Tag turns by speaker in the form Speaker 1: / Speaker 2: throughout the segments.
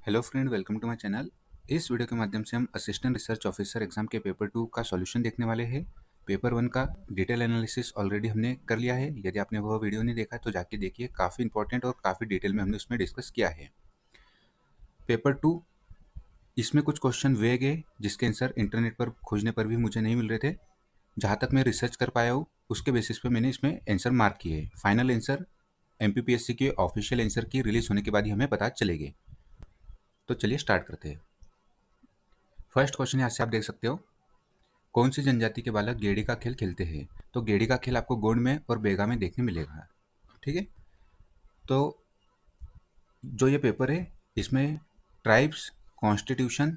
Speaker 1: Hello friend, welcome to my channel. इस video के माध्यम से हम असिस्टेंट रिसर्च ऑफिसर एग्जाम के पेपर 2 का सॉल्यूशन देखने वाले हैं। पेपर 1 का डिटेल एनालिसिस ऑलरेडी हमने कर लिया है। यदि आपने वह वीडियो नहीं देखा तो जाके देखिए, काफ़ी इंपॉर्टेंट और काफ़ी डिटेल में हमने उसमें डिस्कस किया है। पेपर 2, इसमें कुछ क्वेश्चन वेग है जिसके आंसर इंटरनेट पर खोजने पर भी मुझे नहीं मिल रहे थे। जहाँ तक मैं रिसर्च कर पाया हूँ उसके बेसिस पे मैंने इसमें आंसर मार्क किए हैं। फाइनल आंसर MPPSC के ऑफिशियल आंसर की रिलीज होने के बाद ही हमें पता चलेगी। तो चलिए स्टार्ट करते हैं। फर्स्ट क्वेश्चन यहाँ से आप देख सकते हो, कौन सी जनजाति के बालक गेड़ी का खेल खेलते हैं? तो गेड़ी का खेल आपको गोंड में और बेगा में देखने मिलेगा। ठीक है, तो जो ये पेपर है इसमें ट्राइब्स, कॉन्स्टिट्यूशन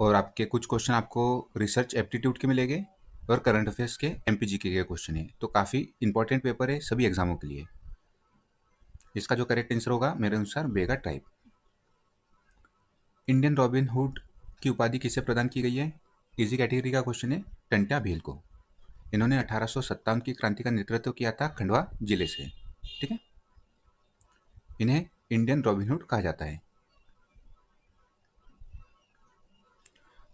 Speaker 1: और आपके कुछ क्वेश्चन आपको रिसर्च एप्टीट्यूड के मिलेंगे और करंट अफेयर्स के MPGK के क्वेश्चन है। तो काफ़ी इंपॉर्टेंट पेपर है सभी एग्जामों के लिए। इसका जो करेक्ट आंसर होगा मेरे अनुसार बेगा ट्राइब। इंडियन रॉबिन हुड की उपाधि किसे प्रदान की गई है? इजी कैटेगरी का क्वेश्चन है, टंट्या भील को। इन्होंने 1857 की क्रांति का नेतृत्व किया था खंडवा जिले से। ठीक है, इन्हें इंडियन रॉबिनहुड कहा जाता है।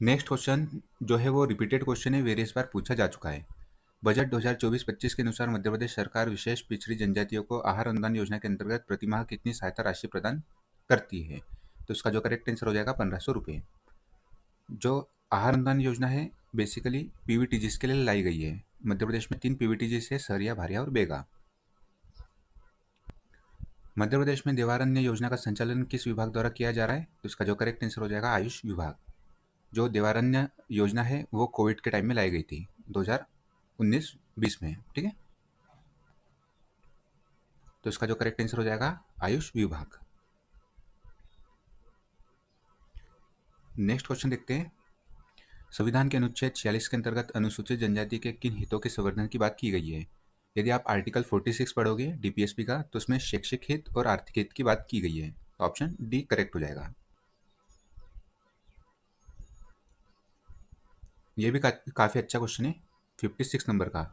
Speaker 1: नेक्स्ट क्वेश्चन जो है वो रिपीटेड क्वेश्चन है, वेरियस बार पूछा जा चुका है। बजट 2024-25 के अनुसार मध्य प्रदेश सरकार विशेष पिछड़ी जनजातियों को आहार अनुदान योजना के अंतर्गत प्रतिमाह कितनी सहायता राशि प्रदान करती है? तो इसका जो करेक्ट आंसर हो जाएगा 1500 रुपये। जो आहार अनुदान योजना है बेसिकली PVTGs के लिए लाई गई है। मध्य प्रदेश में 3 PVTGs है, सहरिया, भारिया और बेगा। मध्य प्रदेश में देवारण्य योजना का संचालन किस विभाग द्वारा किया जा रहा है? तो इसका जो करेक्ट आंसर हो जाएगा आयुष विभाग। जो देवारण्य योजना है वो कोविड के टाइम में लाई गई थी 2019-20 में। ठीक है, तो इसका जो करेक्ट आंसर हो जाएगा आयुष विभाग। नेक्स्ट क्वेश्चन देखते हैं। संविधान के अनुच्छेद 46 के अंतर्गत अनुसूचित जनजाति के किन हितों के संवर्धन की बात की गई है? यदि आप आर्टिकल 46 पढ़ोगे DPSP का तो उसमें शैक्षिक हित और आर्थिक हित की बात की गई है। तो ऑप्शन डी करेक्ट हो जाएगा। ये भी काफ़ी अच्छा क्वेश्चन है, 56 नंबर का।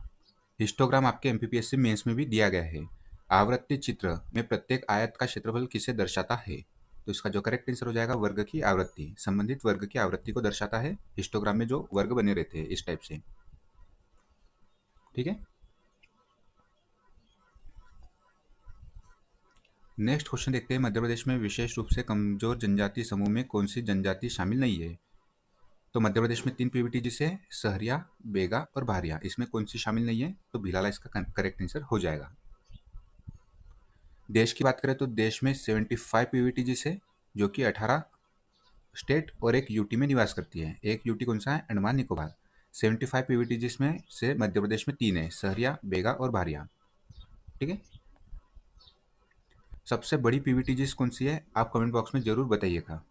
Speaker 1: हिस्टोग्राम आपके MPPSC मेंस में भी दिया गया है। आवृत्ति चित्र में प्रत्येक आयत का क्षेत्रफल किसे दर्शाता है? तो इसका जो करेक्ट आंसर हो जाएगा वर्ग की आवृत्ति, संबंधित वर्ग की आवृत्ति को दर्शाता है। हिस्टोग्राम में जो वर्ग बने रहते हैं इस टाइप से। ठीक है, नेक्स्ट क्वेश्चन देखते हैं। मध्य प्रदेश में विशेष रूप से कमजोर जनजाति समूह में कौन सी जनजाति शामिल नहीं है? तो मध्य प्रदेश में 3 PVTGs है, सहरिया, बेगा और भारिया। इसमें कौन सी शामिल नहीं है? तो भिलाला इसका करेक्ट आंसर हो जाएगा। देश की बात करें तो देश में 75 PVTGs है जो कि 18 स्टेट और एक यूटी में निवास करती है। एक यूटी कौन सा है? अंडमान निकोबार। 75 PVTGs में से मध्य प्रदेश में 3 है, सहरिया, बेगा और भारिया। ठीक है, सबसे बड़ी PVTGs कौन सी है आप कमेंट बॉक्स में जरूर बताइएगा।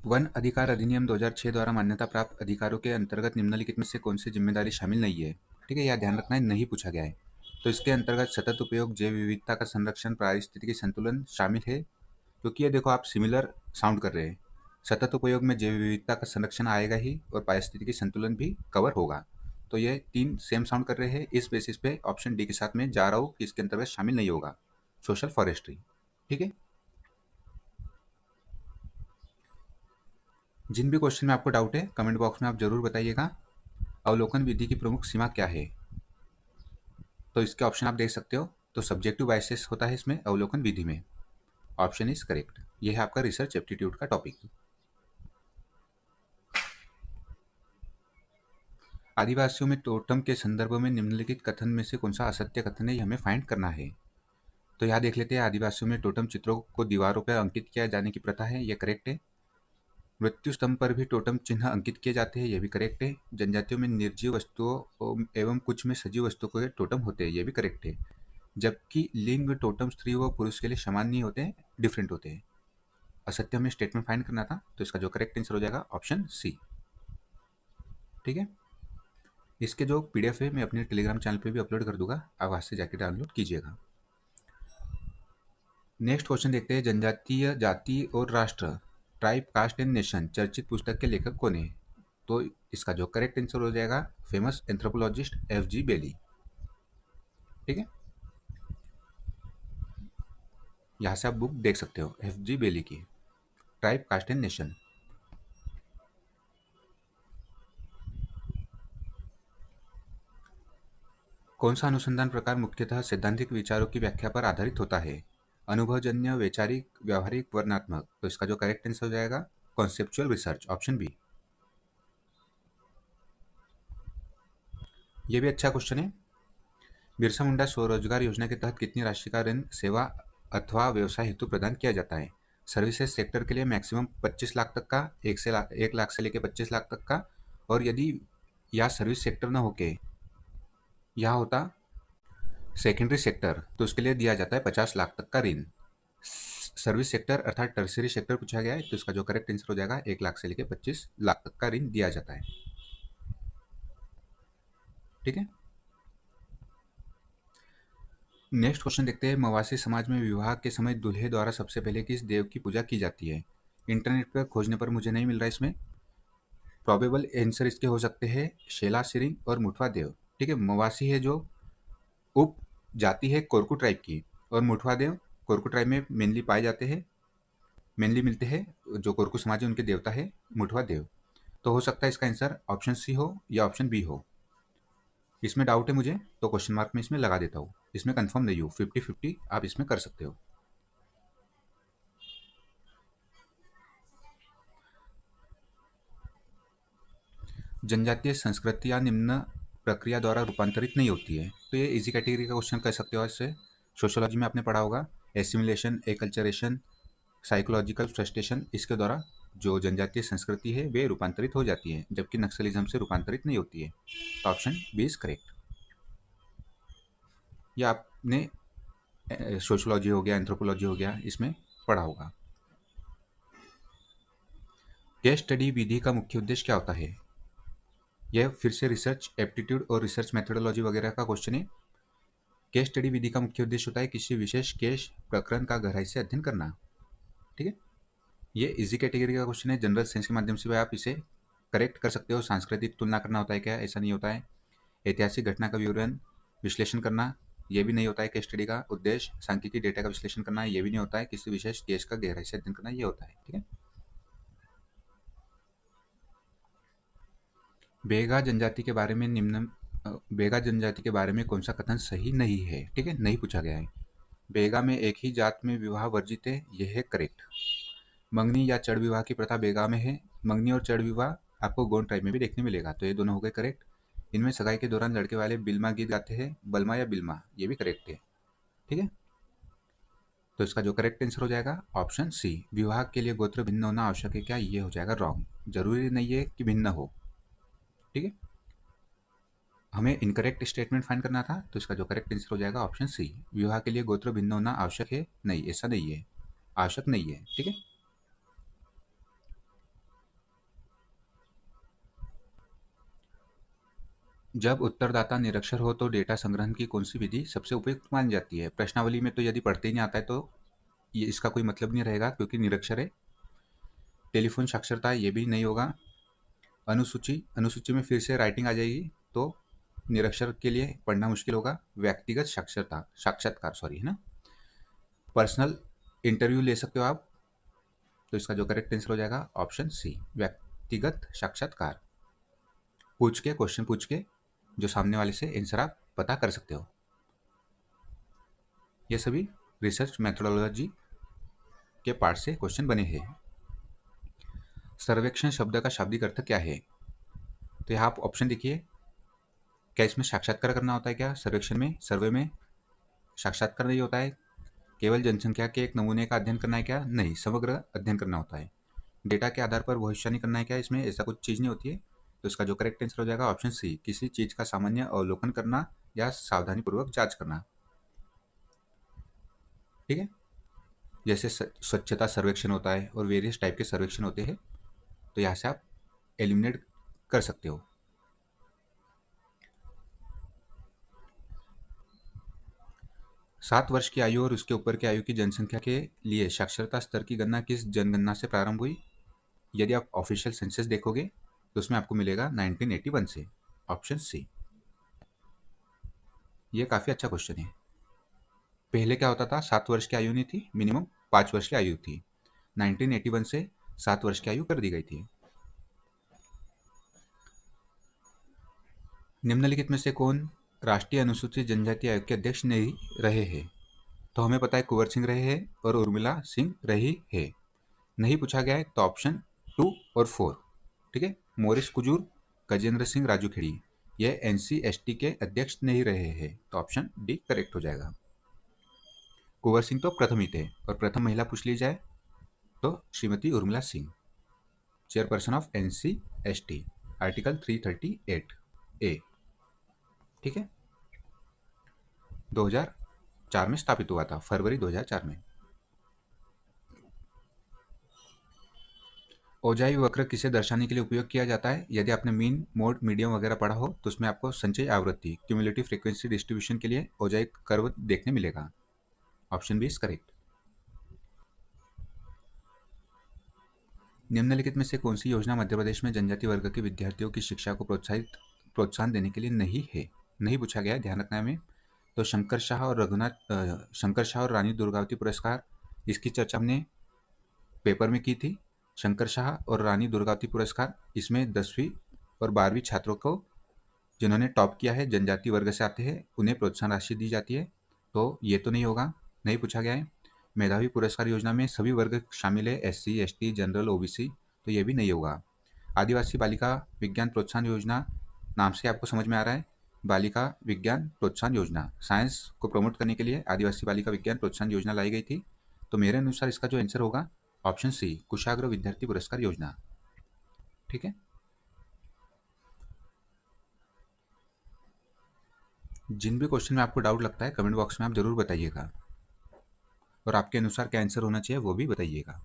Speaker 1: वन अधिकार अधिनियम 2006 द्वारा मान्यता प्राप्त अधिकारों के अंतर्गत निम्नलिखित में से कौन सी जिम्मेदारी शामिल नहीं है? ठीक है, यह ध्यान रखना है, नहीं पूछा गया है। तो इसके अंतर्गत सतत उपयोग, जैव विविधता का संरक्षण, पारिस्थितिकी संतुलन शामिल है। क्योंकि ये देखो आप सिमिलर साउंड कर रहे हैं। सतत उपयोग में जैव विविधता का संरक्षण आएगा ही और पारिस्थितिकी संतुलन भी कवर होगा। तो ये 3 सेम साउंड कर रहे हैं। इस बेसिस पे ऑप्शन डी के साथ में जा रहा हूँ कि इसके अंतर्गत शामिल नहीं होगा, सोशल फॉरेस्ट्री। ठीक है, जिन भी क्वेश्चन में आपको डाउट है कमेंट बॉक्स में आप जरूर बताइएगा। अवलोकन विधि की प्रमुख सीमा क्या है? तो इसके ऑप्शन आप देख सकते हो। तो सब्जेक्टिव बायसेस होता है इसमें अवलोकन विधि में। Option is correct. यह है आपका रिसर्च एप्टीट्यूड का टॉपिक। आदिवासियों में टोटम के संदर्भ में निम्नलिखित कथन में से कौन सा असत्य कथन है, ये हमें फाइंड करना है। तो यहाँ देख लेते हैं। आदिवासियों में टोटम चित्रों को दीवारों पर अंकित किया जाने की प्रथा है, ये करेक्ट है। मृत्यु स्तंभ पर भी टोटम चिन्ह अंकित किए जाते हैं, ये भी करेक्ट है। जनजातियों में निर्जीव वस्तुओं एवं कुछ में सजीव वस्तुओं के टोटम होते हैं, ये भी करेक्ट है। जबकि लिंग टोटम स्त्री व पुरुष के लिए समान नहीं होते हैं, डिफरेंट होते हैं। असत्य हमें स्टेटमेंट फाइंड करना था, तो इसका जो करेक्ट आंसर हो जाएगा ऑप्शन सी। ठीक है, इसके जो PDF है मैं अपने टेलीग्राम चैनल पे भी अपलोड कर दूंगा, आप वहाँ से जाके डाउनलोड कीजिएगा। नेक्स्ट क्वेश्चन देखते हैं। जनजातीय जाति और राष्ट्र, ट्राइब, कास्ट एंड नेशन चर्चित पुस्तक के लेखक कौन है? तो इसका जो करेक्ट आंसर हो जाएगा फेमस एंथ्रोपोलॉजिस्ट FG बेली। ठीक है, यहाँ से आप बुक देख सकते हो, FG बेली की ट्राइब कास्ट एंड नेशन। कौन सा अनुसंधान प्रकार मुख्यतः सैद्धांतिक विचारों की व्याख्या पर आधारित होता है? अनुभवजन्य, वैचारिक, व्यावहारिक, वर्णनात्मक। तो इसका जो करेक्ट आंसर हो जाएगा कॉन्सेप्चुअल रिसर्च, ऑप्शन बी। ये भी अच्छा क्वेश्चन है। बिरसा मुंडा स्वरोजगार योजना के तहत कितनी राशि का ऋण सेवा अथवा व्यवसाय हेतु प्रदान किया जाता है? सर्विसेज सेक्टर के लिए मैक्सिमम 25 लाख तक का, 1 लाख से लेकर 25 लाख तक का, और यदि या सर्विस सेक्टर न होके यह होता सेकेंडरी सेक्टर तो उसके लिए दिया जाता है 50 लाख तक का ऋण। सर्विस सेक्टर अर्थात टर्सरी सेक्टर पूछा गया है, तो इसका जो करेक्ट आंसर हो जाएगा 1 लाख से लेकर 25 लाख तक का ऋण दिया जाता है। ठीक है, नेक्स्ट क्वेश्चन देखते हैं। मवासी समाज में विवाह के समय दूल्हे द्वारा सबसे पहले किस देव की पूजा की जाती है? इंटरनेट पर खोजने पर मुझे नहीं मिल रहा है इसमें। प्रोबेबल आंसर इसके हो सकते हैं शेला सिरिंग और मुठवा देव। ठीक है, मवासी है जो उप जाति है कोरकू ट्राइब की, और मुठवा देव कोरकू ट्राइब में मेनली पाए जाते हैं, मेनली मिलते हैं। जो कोरकू समाज है उनके देवता है मुठवा देव। तो हो सकता है इसका आंसर ऑप्शन सी हो या ऑप्शन बी हो। इसमें डाउट है मुझे, तो क्वेश्चन मार्क में इसमें लगा देता हूँ। इसमें कंफर्म नहीं हो, 50-50 आप इसमें कर सकते हो। जनजातीय संस्कृतियाँ निम्न प्रक्रिया द्वारा रूपांतरित नहीं होती है। तो ये इजी कैटेगरी का क्वेश्चन कह सकते हो। इससे सोशोलॉजी में आपने पढ़ा होगा, एसिमिलेशन, एकल्चरेशन, साइकोलॉजिकल फ्रस्ट्रेशन, इसके द्वारा जो जनजातीय संस्कृति है वे रूपांतरित हो जाती है, जबकि नक्सलिज्म से रूपांतरित नहीं होती है। तो ऑप्शन बी इज करेक्ट। ये आपने सोशोलॉजी हो गया, एंथ्रोपोलॉजी हो गया, इसमें पढ़ा होगा। केस स्टडी विधि का मुख्य उद्देश्य क्या होता है? यह फिर से रिसर्च एप्टीट्यूड और रिसर्च मेथोडोलॉजी वगैरह का क्वेश्चन है। केस स्टडी विधि का मुख्य उद्देश्य होता है किसी विशेष केस प्रकरण का गहराई से अध्ययन करना। ठीक है, ये इजी कैटेगरी का क्वेश्चन है। जनरल साइंस के माध्यम से आप इसे करेक्ट कर सकते हो। सांस्कृतिक तुलना करना होता है क्या? ऐसा नहीं होता है। ऐतिहासिक घटना का विवरण विश्लेषण करना, ये भी नहीं होता है केस स्टडी का उद्देश्य। सांख्यिकी डेटा का विश्लेषण करना, ये भी नहीं होता है। किसी विशेष केस का गहराई से अध्ययन करना, ये होता है। ठीक है, बेगा जनजाति के बारे में बेगा जनजाति के बारे में कौन सा कथन सही नहीं है? ठीक है, नहीं पूछा गया है। बेगा में एक ही जात में विवाह वर्जित है, यह है करेक्ट। मंगनी या चढ़ विवाह की प्रथा बेगा में है। मंगनी और चढ़ विवाह आपको गोंड ट्राइब में भी देखने मिलेगा, तो ये दोनों हो गए करेक्ट। इनमें सगाई के दौरान लड़के वाले बिल्मा गीत गाते हैं, बल्मा या बिल्मा, ये भी करेक्ट है। ठीक है, तो इसका जो करेक्ट आंसर हो जाएगा ऑप्शन सी, विवाह के लिए गोत्र भिन्न होना आवश्यक है क्या? ये हो जाएगा रॉन्ग। जरूरी नहीं है कि भिन्न हो। ठीक है, हमें इनकरेक्ट स्टेटमेंट फाइंड करना था, तो इसका जो करेक्ट आंसर हो जाएगा ऑप्शन सी, विवाह के लिए गोत्र भिन्न होना आवश्यक है। नहीं, ऐसा नहीं है, आवश्यक नहीं है। ठीक है, जब उत्तरदाता निरक्षर हो तो डेटा संग्रहण की कौन सी विधि सबसे उपयुक्त मानी जाती है? प्रश्नावली में तो यदि पढ़ते ही नहीं आता है तो ये इसका कोई मतलब नहीं रहेगा, क्योंकि निरक्षर है। टेलीफोन साक्षरता, ये भी नहीं होगा। अनुसूची में फिर से राइटिंग आ जाएगी, तो निरक्षर के लिए पढ़ना मुश्किल होगा। व्यक्तिगत साक्षात्कार सॉरी, है ना। पर्सनल इंटरव्यू ले सकते हो आप, तो इसका जो करेक्ट आंसर हो जाएगा ऑप्शन सी, व्यक्तिगत साक्षात्कार। क्वेश्चन पूछ के जो सामने वाले से आंसर आप पता कर सकते हो। ये सभी रिसर्च मेथोडोलॉजी के पार्ट से क्वेश्चन बने हैं। सर्वेक्षण शब्द का शाब्दिक अर्थ क्या है? तो यहाँ आप ऑप्शन देखिए, क्या इसमें साक्षात्कार करना होता है क्या? सर्वेक्षण में, सर्वे में साक्षात्कार नहीं होता है। केवल जनसंख्या के एक नमूने का अध्ययन करना है क्या? नहीं, समग्र अध्ययन करना होता है। डेटा के आधार पर भविष्यवाणी करना है क्या? इसमें ऐसा कुछ चीज़ नहीं होती है। तो इसका जो करेक्ट आंसर हो जाएगा ऑप्शन सी, किसी चीज़ का सामान्य अवलोकन करना या सावधानीपूर्वक जांच करना। ठीक है, जैसे स्वच्छता सर्वेक्षण होता है और वेरियस टाइप के सर्वेक्षण होते हैं, तो यहाँ से आप एलिमिनेट कर सकते हो। सात वर्ष की आयु और उसके ऊपर की आयु की जनसंख्या के लिए साक्षरता स्तर की गणना किस जनगणना से प्रारंभ हुई? यदि आप ऑफिशियल सेंसस देखोगे तो उसमें आपको मिलेगा 1981 से, ऑप्शन सी। ये काफ़ी अच्छा क्वेश्चन है। पहले क्या होता था, 7 वर्ष की आयु नहीं थी, मिनिमम 5 वर्ष की आयु थी। 1981 से 7 वर्ष की आयु कर दी गई थी। निम्नलिखित में से कौन राष्ट्रीय अनुसूचित जनजाति आयोग के अध्यक्ष नहीं रहे हैं? तो हमें पता है कुंवर सिंह रहे हैं और उर्मिला सिंह रही है। नहीं पूछा गया है तो ऑप्शन 2 और 4, ठीक है। मोरिस कुजूर, गजेंद्र सिंह राजूखेड़ी, ये NCST के अध्यक्ष नहीं रहे हैं, तो ऑप्शन डी करेक्ट हो जाएगा। कुंवर सिंह तो प्रथम ही थे, और प्रथम महिला पूछ ली जाए तो Shrimati Urmila Singh, chairperson of NCST, article 338A, ठीक है। 2004 में स्थापित हुआ था, फरवरी 2004 में। ओजाई वक्र किसे दर्शाने के लिए उपयोग किया जाता है? यदि आपने मीन, मोड, मीडियम वगैरह पढ़ा हो तो उसमें आपको संचयी आवृत्ति, क्यूमुलेटिव फ्रीक्वेंसी डिस्ट्रीब्यूशन के लिए ओजाई कर्व देखने मिलेगा। Option B is correct. निम्नलिखित में से कौन सी योजना मध्य प्रदेश में जनजाति वर्ग के विद्यार्थियों की शिक्षा को प्रोत्साहन देने के लिए नहीं है? नहीं पूछा गया है, ध्यान रखना है हमें। तो शंकर शाह और रानी दुर्गावती पुरस्कार, इसकी चर्चा हमने पेपर में की थी। शंकर शाह और रानी दुर्गावती पुरस्कार, इसमें 10वीं और 12वीं छात्रों को जिन्होंने टॉप किया है, जनजाति वर्ग से आते हैं, उन्हें प्रोत्साहन राशि दी जाती है। तो ये तो नहीं होगा, नहीं पूछा गया है। मेधावी पुरस्कार योजना में सभी वर्ग शामिल है, SC ST जनरल OBC, तो ये भी नहीं होगा। आदिवासी बालिका विज्ञान प्रोत्साहन योजना, नाम से आपको समझ में आ रहा है, बालिका विज्ञान प्रोत्साहन योजना, साइंस को प्रमोट करने के लिए आदिवासी बालिका विज्ञान प्रोत्साहन योजना लाई गई थी। तो मेरे अनुसार इसका जो आंसर होगा ऑप्शन सी, कुशाग्र विद्यार्थी पुरस्कार योजना, ठीक है। जिन भी क्वेश्चन में आपको डाउट लगता है कमेंट बॉक्स में आप जरूर बताइएगा, और आपके अनुसार क्या आंसर होना चाहिए वो भी बताइएगा।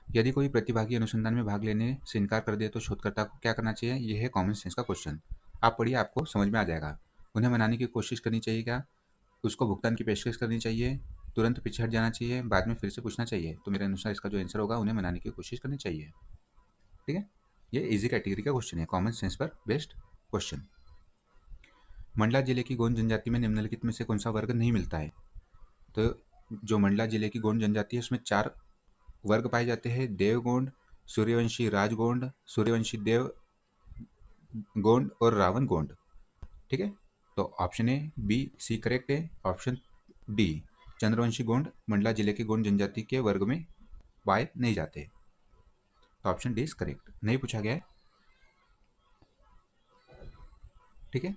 Speaker 1: यदि कोई प्रतिभागी अनुसंधान में भाग लेने से इनकार कर दे तो शोधकर्ता को क्या करना चाहिए? यह है कॉमन सेंस का क्वेश्चन। आप पढ़िए, आपको समझ में आ जाएगा। उन्हें मनाने की कोशिश करनी चाहिए क्या? उसको भुगतान की पेशकश करनी चाहिए? तुरंत पीछे हट जाना चाहिए? बाद में फिर से पूछना चाहिए? तो मेरे अनुसार इसका जो आंसर होगा, उन्हें मनाने की कोशिश करनी चाहिए, ठीक है। ये इजी कैटेगरी का क्वेश्चन है, कॉमन सेंस पर बेस्ड क्वेश्चन। मंडला जिले की गोंड जनजाति में निम्नलिखित में से कौन सा वर्ग नहीं मिलता है? तो जो मंडला जिले की गोंड जनजाति है उसमें 4 वर्ग पाए जाते हैं, देव गोंड, सूर्यवंशी राज गोंड, सूर्यवंशी देव गोंड और रावण गोंड, ठीक है। तो option A B C correct है। ऑप्शन डी, चंद्रवंशी गोंड मंडला जिले के गोंड जनजाति के वर्ग में पाए नहीं जाते, तो ऑप्शन डी इज करेक्ट, नहीं पूछा गया है, ठीक है।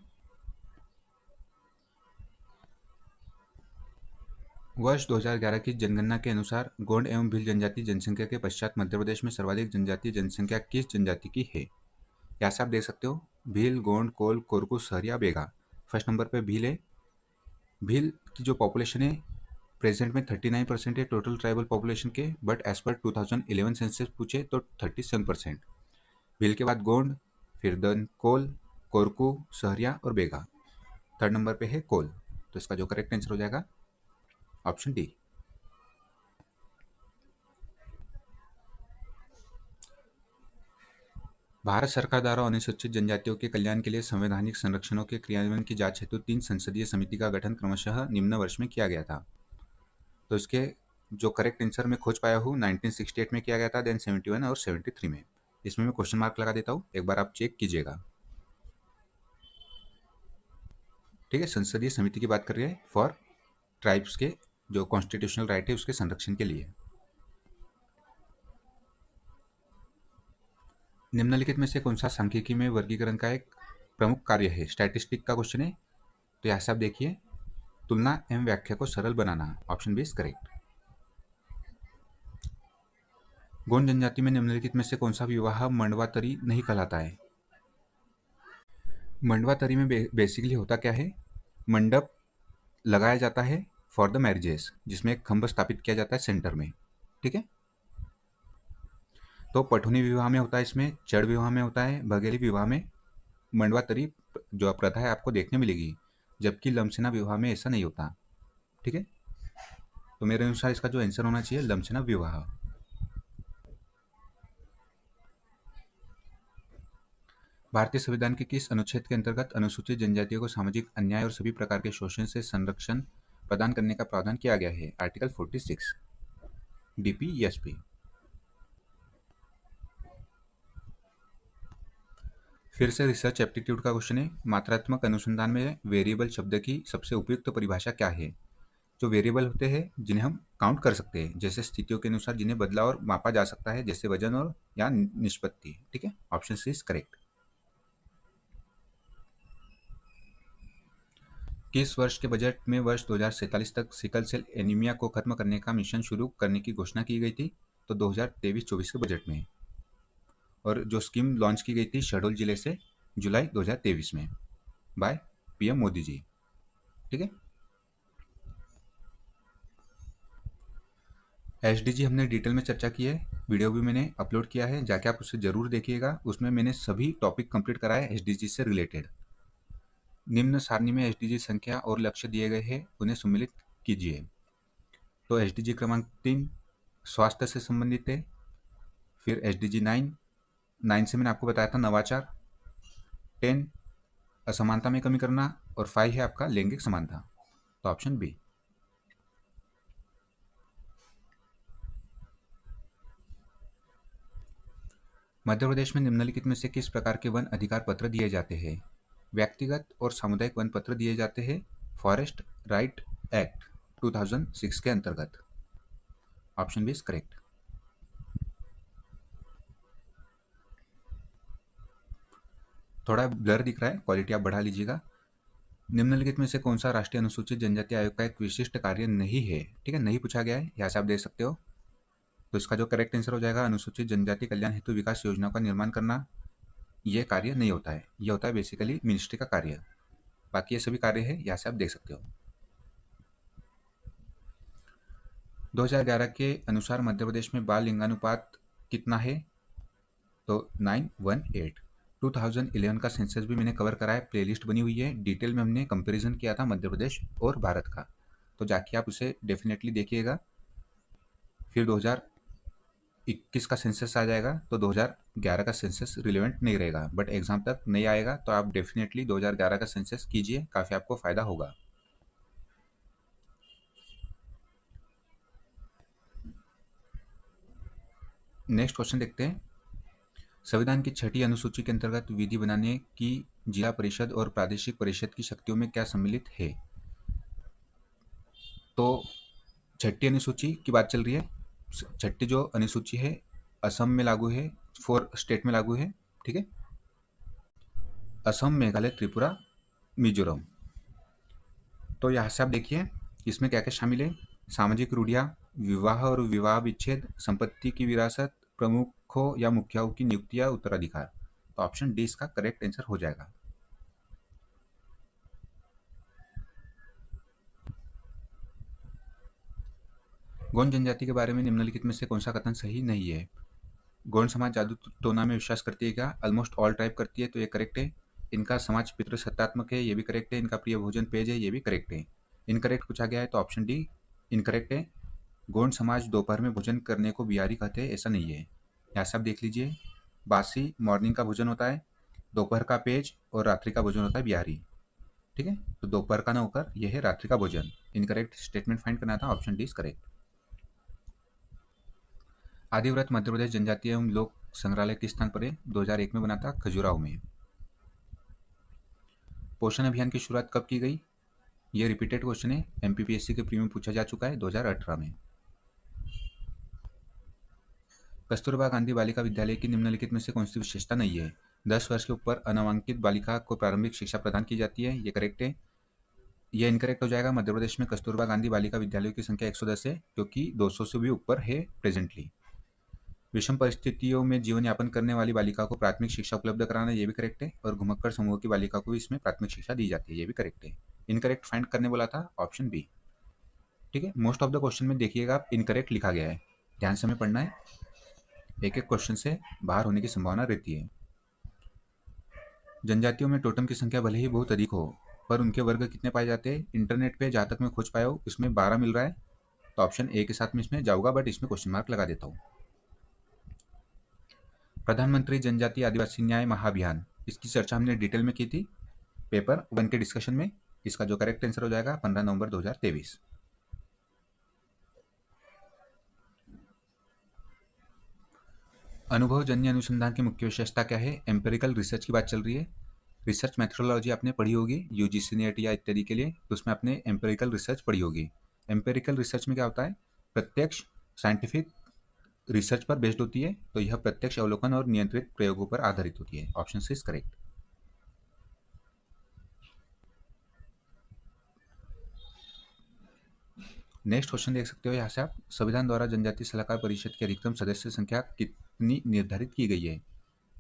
Speaker 1: वर्ष 2011 की जनगणना के अनुसार गोंड एवं भील जनजाति जनसंख्या के पश्चात मध्य प्रदेश में सर्वाधिक जनजातीय जनसंख्या किस जनजाति की है? यहाँ से आप देख सकते हो, भील, गोंड, कोल, कोरकू, सहरिया, बेगा। फर्स्ट नंबर पे भील है। भील की जो पॉपुलेशन है प्रेजेंट में 39% है टोटल ट्राइबल पॉपुलेशन के, बट एज पर 2011 सेंसस पूछे तो 37%। भील के बाद गोंड, फिर दन कोल, कोरकू, सहरिया और बेगा। थर्ड नंबर पे है कोल, तो इसका जो करेक्ट आंसर हो जाएगा ऑप्शन डी। भारत सरकार द्वारा अनुसूचित जनजातियों के कल्याण के लिए संवैधानिक संरक्षणों के क्रियान्वयन की जांच हेतु 3 संसदीय समिति का गठन क्रमशः निम्न वर्ष में किया गया था। तो इसके जो करेक्ट आंसर मैं खोज पाया हूँ 1968 में किया गया था, देन 71 और 73 में। इसमें मैं क्वेश्चन मार्क लगा देता हूँ, एक बार आप चेक कीजिएगा, ठीक है। संसदीय समिति की बात कर रही है फॉर ट्राइब्स के जो कॉन्स्टिट्यूशनल राइट है उसके संरक्षण के लिए। निम्नलिखित में से कौन सा सांख्यिकी में वर्गीकरण का एक प्रमुख कार्य है? स्टैटिस्टिक का क्वेश्चन है, तो यहाँ से आप देखिए, तुलना एवं व्याख्या को सरल बनाना, option B is correct. Gond जनजाति में निम्नलिखित में से कौन सा विवाह मंडवा तरी नहीं कहलाता है? मंडवा तरी में बेसिकली होता क्या है, मंडप लगाया जाता है फॉर द मैरिजेस, जिसमें एक खंभ स्थापित किया जाता है सेंटर में, ठीक है। तो पठुनी विवाह में होता है, इसमें चढ़ विवाह में होता है, बघेली विवाह में मंडवा तरी जो प्रथा है आपको देखने मिलेगी, जबकि लमसेना विवाह में ऐसा नहीं होता, ठीक है। तो मेरे अनुसार इसका जो आंसर होना चाहिए लमसेना विवाह। भारतीय संविधान के किस अनुच्छेद के अंतर्गत अनुसूचित जनजातियों को सामाजिक अन्याय और सभी प्रकार के शोषण से संरक्षण प्रदान करने का प्रावधान किया गया है? आर्टिकल 46। DP SP. फिर से रिसर्च एप्टीट्यूड का क्वेश्चन है। मात्रात्मक अनुसंधान में वेरिएबल शब्द की सबसे उपयुक्त परिभाषा क्या है? जो वेरिएबल होते हैं जिन्हें हम काउंट कर सकते हैं, जैसे स्थितियों के अनुसार जिन्हें बदला और मापा जा सकता है, जैसे वजन और या निष्पत्ति। ठीक है, ऑप्शन सी इज करेक्ट। किस वर्ष के बजट में वर्ष 2047 तक सिकल सेल एनीमिया को खत्म करने का मिशन शुरू करने की घोषणा की गई थी? तो 2023-24 के बजट में। और जो स्कीम लॉन्च की गई थी शहडोल जिले से जुलाई 2023 में बाय पीएम मोदी जी। ठीक है, एसडीजी हमने डिटेल में चर्चा की है, वीडियो भी मैंने अपलोड किया है, जाके आप उसे जरूर देखिएगा। उसमें मैंने सभी टॉपिक कंप्लीट करा है एसडीजी से रिलेटेड। निम्न सारणी में एसडीजी संख्या और लक्ष्य दिए गए हैं, उन्हें सम्मिलित कीजिए। तो एसडीजी क्रमांक 3 स्वास्थ्य से संबंधित है। फिर एसडीजी 9 से मैंने आपको बताया था नवाचार। 10 असमानता में कमी करना, और 5 है आपका लैंगिक समानता। तो ऑप्शन बी। मध्य प्रदेश में निम्नलिखित में से किस प्रकार के वन अधिकार पत्र दिए जाते हैं? व्यक्तिगत और सामुदायिक वन पत्र दिए जाते हैं फॉरेस्ट राइट एक्ट 2006 के अंतर्गत। Option B is correct. थोड़ा ब्लर दिख रहा है, क्वालिटी आप बढ़ा लीजिएगा। निम्नलिखित में से कौन सा राष्ट्रीय अनुसूचित जनजाति आयोग का एक विशिष्ट कार्य नहीं है? ठीक है, नहीं पूछा गया है, यहाँ से आप देख सकते हो। तो इसका जो करेक्ट आंसर हो जाएगा अनुसूचित जनजाति कल्याण हेतु विकास योजना का निर्माण करना। ये कार्य नहीं होता है, ये होता है बेसिकली मिनिस्ट्री का कार्य। बाकी ये सभी कार्य है, यहाँ से आप देख सकते हो। 2011 के अनुसार मध्य प्रदेश में बाल लिंगानुपात कितना है? तो 918। 2011 का सेंसस भी मैंने कवर करा है, प्लेलिस्ट बनी हुई है, डिटेल में हमने कंपैरिजन किया था मध्य प्रदेश और भारत का, तो जाके आप उसे डेफिनेटली देखिएगा। फिर 2021 का सेंसस आ जाएगा, तो 2011 का सेंसस रिलेवेंट नहीं रहेगा, बट एग्जाम तक नहीं आएगा, तो आप डेफिनेटली 2011 का सेंसस कीजिए, काफ़ी आपको फायदा होगा। नेक्स्ट क्वेश्चन देखते हैं। संविधान की 6ठी अनुसूची के अंतर्गत विधि बनाने की जिला परिषद और प्रादेशिक परिषद की शक्तियों में क्या सम्मिलित है? तो 6ठी अनुसूची की बात चल रही है। 6ठी जो अनुसूची है असम में लागू है, 4 स्टेट में लागू है। ठीक है, असम, मेघालय, त्रिपुरा, मिजोरम। तो यहाँ से आप देखिए इसमें क्या क्या शामिल है। सामाजिक रूढ़ियाँ, विवाह और विवाह विच्छेद, संपत्ति की विरासत, प्रमुखों या मुखियाओं की नियुक्ति या उत्तराधिकार। तो ऑप्शन डी इसका करेक्ट आंसर हो जाएगा। गौंड जनजाति के बारे में निम्नलिखित में से कौन सा कथन सही नहीं है? गौंड समाज जादू टोना में विश्वास करती है क्या? ऑलमोस्ट ऑल ट्राइब करती है, तो ये करेक्ट है। इनका समाज पितृसत्तात्मक है, ये भी करेक्ट है। इनका प्रिय भोजन पेज है, ये भी करेक्ट है। इनकरेक्ट पूछा गया है, तो ऑप्शन डी इनकरेक्ट है। गौंड समाज दोपहर में भोजन करने को बिहारी कहते हैं, ऐसा नहीं है। यहाँ से आप देख लीजिए, बासी मॉर्निंग का भोजन होता है, दोपहर का पेज और रात्रि का भोजन होता है बिहारी। ठीक है, तो दोपहर का ना होकर यह है रात्रि का भोजन। इनकरेक्ट स्टेटमेंट फाइंड करना था, option D is correct. आदिव्रत Madhya Pradesh जनजातीय एवं लोक संग्रहालय किस स्थान पर है? 2001 में बना था, खजुराहो में। पोषण अभियान की शुरुआत कब की गई? ये रिपीटेड क्वेश्चन है, एमपीपीएससी के प्री में पूछा जा चुका है 2018 में। कस्तूरबा गांधी बालिका विद्यालय की निम्नलिखित में से कौन सी विशेषता नहीं है? 10 वर्ष के ऊपर अनामांकित बालिका को प्रारंभिक शिक्षा प्रदान की जाती है, ये करेक्ट है। ये इनकरेक्ट हो जाएगा। मध्य प्रदेश में कस्तूरबा गांधी बालिका विद्यालयों की संख्या 110 है, क्योंकि 200 से भी ऊपर है प्रेजेंटली। विषम परिस्थितियों में जीवन यापन करने वाली बालिका को प्राथमिक शिक्षा उपलब्ध कराना, ये भी करेक्ट है। और घुमक्कड़ समूह की बालिका को इसमें प्राथमिक शिक्षा दी जाती है, ये भी करेक्ट है। इनकरेक्ट फाइंड करने बोला था, ऑप्शन बी। ठीक है, मोस्ट ऑफ द क्वेश्चन में देखिएगा आप इनकरेक्ट लिखा गया है, ध्यान से हमें पढ़ना है, एक एक क्वेश्चन से बाहर होने की संभावना रहती है। जनजातियों में टोटम की संख्या भले ही बहुत अधिक हो, पर उनके वर्ग कितने पाए जाते हैं? इंटरनेट पे जहाँ तक मैं खोज पाया हूँ इसमें 12 मिल रहा है, तो ऑप्शन ए के साथ में इसमें जाऊँगा, बट इसमें क्वेश्चन मार्क लगा देता हूँ। प्रधानमंत्री जनजातीय आदिवासी न्याय महाअभियान, इसकी चर्चा हमने डिटेल में की थी पेपर 1 के डिस्कशन में। इसका जो करेक्ट आंसर हो जाएगा 15 नवंबर 2023। अनुभवजन्य अनुसंधान की मुख्य विशेषता क्या है? एम्पेरिकल रिसर्च की बात चल रही है। रिसर्च मेथोडोलॉजी आपने पढ़ी होगी यूजीसी नेट या इत्यादि के लिए, तो उसमें आपने एम्पेरिकल रिसर्च पढ़ी होगी। एम्पेरिकल रिसर्च में क्या होता है? प्रत्यक्ष साइंटिफिक रिसर्च पर बेस्ड होती है, तो यह प्रत्यक्ष अवलोकन और नियंत्रित प्रयोगों पर आधारित होती है। Option C is correct. Next question देख सकते हो यहाँ से आप, संविधान द्वारा जनजातीय सलाहकार परिषद की अधिकतम सदस्य संख्या कितनी निर्धारित की गई है?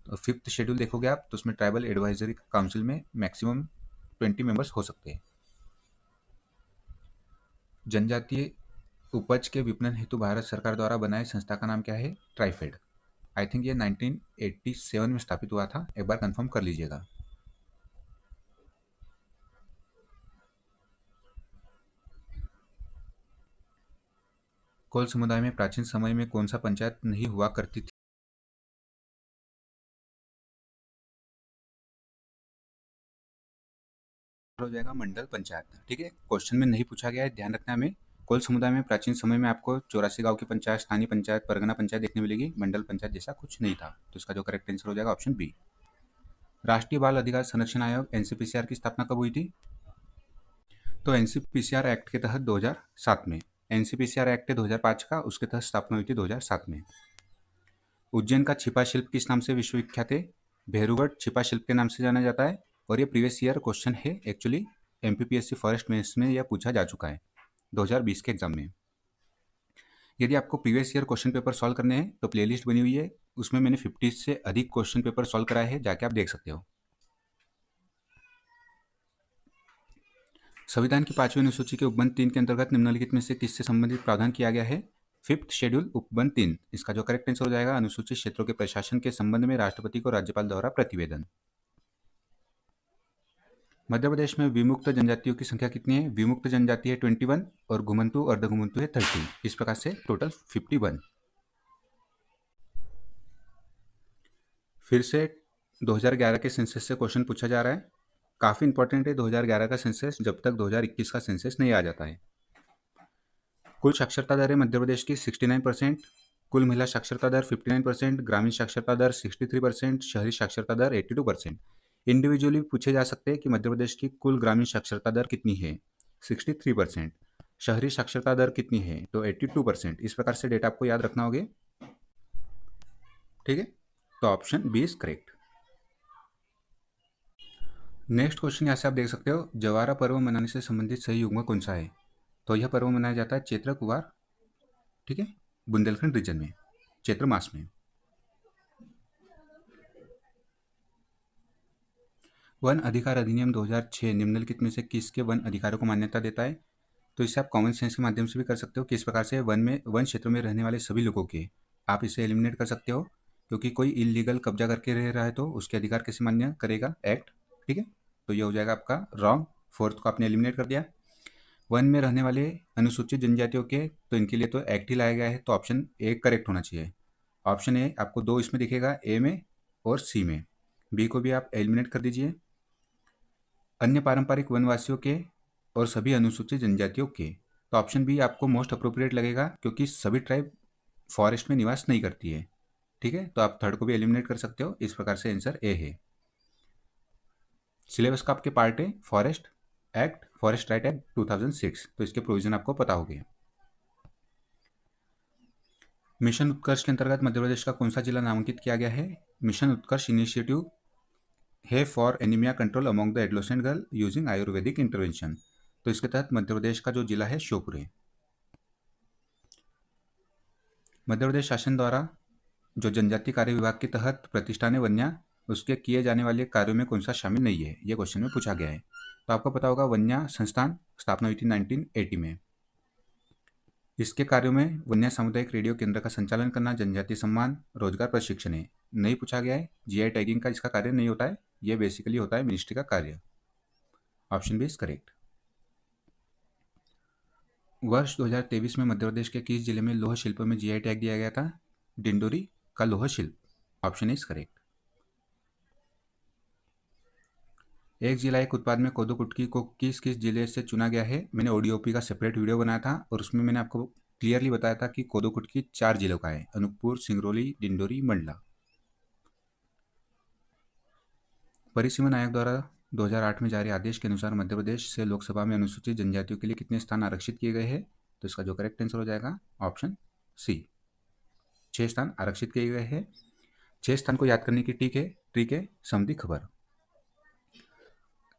Speaker 1: तो 5th शेड्यूल देखोगे आप तो उसमें ट्राइबल एडवाइजरी काउंसिल में मैक्सिमम 20 मेंबर्स हो सकते हैं। जनजातीय उपज के विपणन हेतु भारत सरकार द्वारा बनाए संस्था का नाम क्या है? ट्राइफेड। आई थिंक ये 1987 में स्थापित हुआ था, एक बार कंफर्म कर लीजिएगा। कोल समुदाय में प्राचीन समय में कौन सा पंचायत नहीं हुआ करती थी? हो जाएगा मंडल पंचायत। ठीक है, क्वेश्चन में नहीं पूछा गया है, ध्यान रखना हमें। कोल समुदाय में प्राचीन समय में आपको 84 गांव की पंचायत, स्थानीय पंचायत, परगना पंचायत देखने मिलेगी। मंडल पंचायत जैसा कुछ नहीं था, तो इसका जो करेक्ट आंसर हो जाएगा ऑप्शन बी। राष्ट्रीय बाल अधिकार संरक्षण आयोग एनसीपीसीआर की स्थापना कब हुई थी? तो एनसीपीसीआर एक्ट के तहत 2007 में। एनसीपीसीआर एक्ट है 2005 का, उसके तहत स्थापना हुई थी 2007 में। उज्जैन का छिपा शिल्प किस नाम से विश्वविख्यात है? भेरूगढ़ छिपा शिल्प के नाम से जाना जाता है, और ये प्रीवियस ईयर क्वेश्चन है एक्चुअली। एमपीपीएससी फॉरेस्ट मेंस में यह पूछा जा चुका है 2020 के एग्जाम में। यदि आपको previous year question paper solve करने हैं तो प्लेलिस्ट बनी हुई है, उसमें मैंने 50 से अधिक क्वेश्चन पेपर सॉल्व कराए हैं, जाके आप देख सकते हो। संविधान की 5वीं अनुसूची के उपबंध 3 के अंतर्गत निम्नलिखित में से किससे संबंधित प्रावधान किया गया है? 5th शेड्यूल उपबंध 3। इसका जो करेक्ट आंसर हो जाएगा अनुसूचित क्षेत्रों के प्रशासन के संबंध में राष्ट्रपति को राज्यपाल द्वारा प्रतिवेदन। मध्य प्रदेश में विमुक्त जनजातियों की संख्या कितनी है? विमुक्त जनजाति है 21 और घुमंतु अर्धघुमंतु है 30। इस प्रकार से टोटल 51। फिर से 2011 के सेंसस से क्वेश्चन पूछा जा रहा है, काफ़ी इंपॉर्टेंट है 2011 का सेंसस, जब तक 2021 का सेंसस नहीं आ जाता है। कुल साक्षरता दर है मध्य प्रदेश की 69%, कुल महिला साक्षरता दर 59%, ग्रामीण साक्षरता दर 63%, शहरी साक्षरता दर 82%। इंडिविजुअली पूछे जा सकते हैं कि मध्य प्रदेश की कुल ग्रामीण साक्षरता दर कितनी है? 63%। शहरी साक्षरता दर कितनी है? तो 82%। इस प्रकार से डेटा आपको याद रखना होगा। ठीक है, तो option B is correct. Next question यहाँ से आप देख सकते हो, जवारा पर्व मनाने से संबंधित सही युग्म कौन सा है? तो यह पर्व मनाया जाता है चैत्र कुवार, ठीक है, बुंदेलखंड रीजन में, चैत्र मास में। वन अधिकार अधिनियम 2006 निम्नलिखित में से किसके वन अधिकारों को मान्यता देता है? तो इसे आप कॉमन सेंस के माध्यम से भी कर सकते हो, किस प्रकार से वन क्षेत्र में रहने वाले सभी लोगों के आप इसे एलिमिनेट कर सकते हो, क्योंकि कोई इलीगल कब्जा करके रह रहा है तो उसके अधिकार कैसे मान्य करेगा एक्ट। ठीक है, तो ये हो जाएगा आपका रॉन्ग। 4th को आपने एलिमिनेट कर दिया। वन में रहने वाले अनुसूचित जनजातियों के, तो इनके लिए तो एक्ट ही लाया गया है, तो ऑप्शन ए करेक्ट होना चाहिए। ऑप्शन ए आपको 2 इसमें दिखेगा, ए में और सी में। बी को भी आप एलिमिनेट कर दीजिए। अन्य पारंपरिक वनवासियों के और सभी अनुसूचित जनजातियों के, तो ऑप्शन बी आपको मोस्ट अप्रोप्रिएट लगेगा, क्योंकि सभी ट्राइब फॉरेस्ट में निवास नहीं करती है। ठीक है, तो आप 3rd को भी एलिमिनेट कर सकते हो। इस प्रकार से आंसर ए है। सिलेबस का आपके पार्ट है forest act, forest right act 2006, तो इसके प्रोविजन आपको पता होंगे। मिशन उत्कर्ष के अंतर्गत मध्य प्रदेश का कौन सा जिला नामांकित किया गया है? मिशन उत्कर्ष इनिशिएटिव है for anaemia control among the adolescent girl using Ayurvedic intervention, तो इसके तहत मध्य प्रदेश का जो जिला है श्योपुर है। मध्य प्रदेश शासन द्वारा जो जनजाति कार्य विभाग के तहत प्रतिष्ठान वन्या, उसके किए जाने वाले कार्यों में कौन सा शामिल नहीं है? ये क्वेश्चन में पूछा गया है। तो आपको पता होगा वन्या संस्थान स्थापना हुई थी 1980 में। इसके कार्यों में वन्या सामुदायिक रेडियो केंद्र का संचालन करना, जनजाति सम्मान, रोजगार प्रशिक्षण है। नहीं पूछा गया है, जीआई टैगिंग का इसका कार्य नहीं होता है, ये बेसिकली होता है मिनिस्ट्री का कार्य। Option B is correct. वर्ष 2023 में मध्य प्रदेश के किस जिले में लोह शिल्प में जीआई टैग दिया गया था? डिंडोरी का लोह शिल्प। Option is correct. एक जिला एक उत्पाद में कोदो कुटकी को किस किस जिले से चुना गया है, मैंने ओडीओपी का सेपरेट वीडियो बनाया था और उसमें मैंने आपको क्लियरली बताया था कि कोदो कुटकी 4 जिलों का है, अनूपपुर, सिंगरौली, डिंडोरी, मंडला। परिसीमन आयोग द्वारा 2008 में जारी आदेश के अनुसार मध्य प्रदेश से लोकसभा में अनुसूचित जनजातियों के लिए कितने स्थान आरक्षित किए गए हैं, तो इसका जो करेक्ट आंसर हो जाएगा ऑप्शन सी, 6 स्थान आरक्षित किए गए हैं। 6 स्थान को याद करने की ट्रिक है समधी खबर।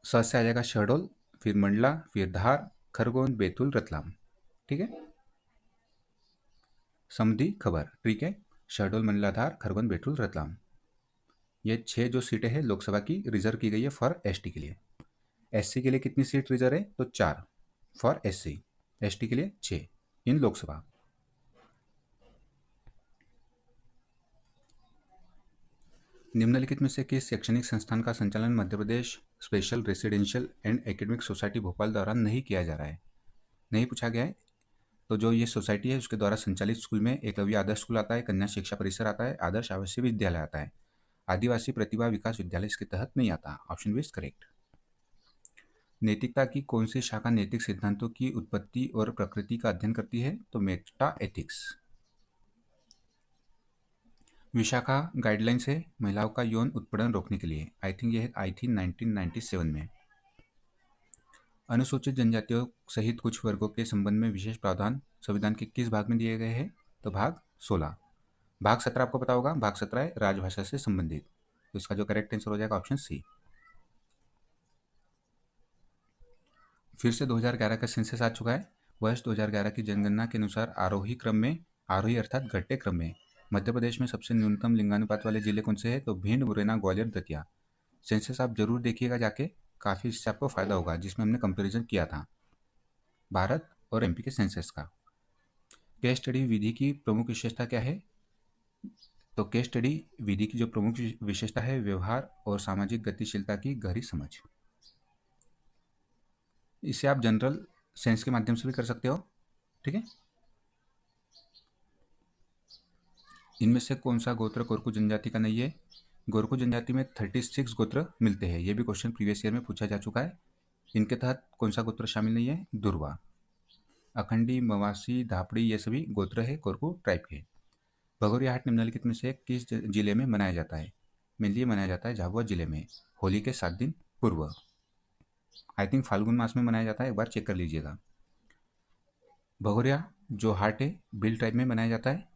Speaker 1: स से आ जाएगा शहडोल, फिर मंडला, फिर धार, खरगोन, बैतूल, रतलाम। ठीक है, समधी खबर ट्रिक है शहडोल, मंडला, धार, खरगोन, बैतूल, रतलाम। ये 6 जो सीटें हैं लोकसभा की रिजर्व की गई है फॉर एसटी के लिए। एससी के लिए कितनी सीट रिजर्व है, तो 4 फॉर एससी, एसटी के लिए 6 इन लोकसभा। निम्नलिखित में से किस शैक्षणिक संस्थान का संचालन Madhya Pradesh special residential and academic society Bhopal द्वारा नहीं किया जा रहा है, नहीं पूछा गया है। तो जो ये सोसाइटी है उसके द्वारा संचालित स्कूल में एकलव्य आदर्श स्कूल आता है, कन्या शिक्षा परिसर आता है, आदर्श आवासीय विद्यालय आता है, आदिवासी प्रतिभा विकास विद्यालय इसके तहत नहीं आता। Option B is correct. नैतिकता की कौन सी शाखा नैतिक सिद्धांतों की उत्पत्ति और प्रकृति का अध्ययन करती है, तो मेटा एथिक्स। विशाखा गाइडलाइंस है महिलाओं का यौन उत्पीड़न रोकने के लिए, आई थिंक ये आई थी 1997 में। अनुसूचित जनजातियों सहित कुछ वर्गों के संबंध में विशेष प्रावधान संविधान के किस भाग में दिए गए हैं, तो भाग 16। भाग 17 आपको पता होगा, भाग 17 है राजभाषा से संबंधित, तो इसका जो करेक्ट आंसर हो जाएगा ऑप्शन सी। फिर से 2011 का सेंसस आ चुका है। वर्ष 2011 की जनगणना के अनुसार आरोही क्रम में, आरोही अर्थात घटते क्रम में मध्य प्रदेश में सबसे न्यूनतम लिंगानुपात वाले जिले कौन से हैं, तो भिंड, मुरैना, ग्वालियर, दतिया। सेंसस आप जरूर देखिएगा जाके, काफ़ी इससे आपको फायदा होगा, जिसमें हमने कंपैरिजन किया था भारत और एमपी के सेंसस का। केस स्टडी विधि की प्रमुख विशेषता क्या है, तो केस स्टडी विधि की जो प्रमुख विशेषता है व्यवहार और सामाजिक गतिशीलता की गहरी समझ। इसे आप जनरल सेंस के माध्यम से भी कर सकते हो। ठीक है, इनमें से कौन सा गोत्र कोरकू जनजाति का नहीं है, गोरकू जनजाति में 36 गोत्र मिलते हैं, ये भी क्वेश्चन प्रीवियस ईयर में पूछा जा चुका है। इनके तहत कौन सा गोत्र शामिल नहीं है, दुर्वा, अखंडी, मवासी, धापड़ी ये सभी गोत्र है कोरकू ट्राइब के। भगोरिया हाट निम्नलिखित में से किस जिले में मनाया जाता है, मेनली मनाया जाता है झाबुआ जिले में, होली के 7 दिन पूर्व। आई थिंक फाल्गुन मास में मनाया जाता है, एक बार चेक कर लीजिएगा। भगोरिया जो हाट है भील ट्राइब में मनाया जाता है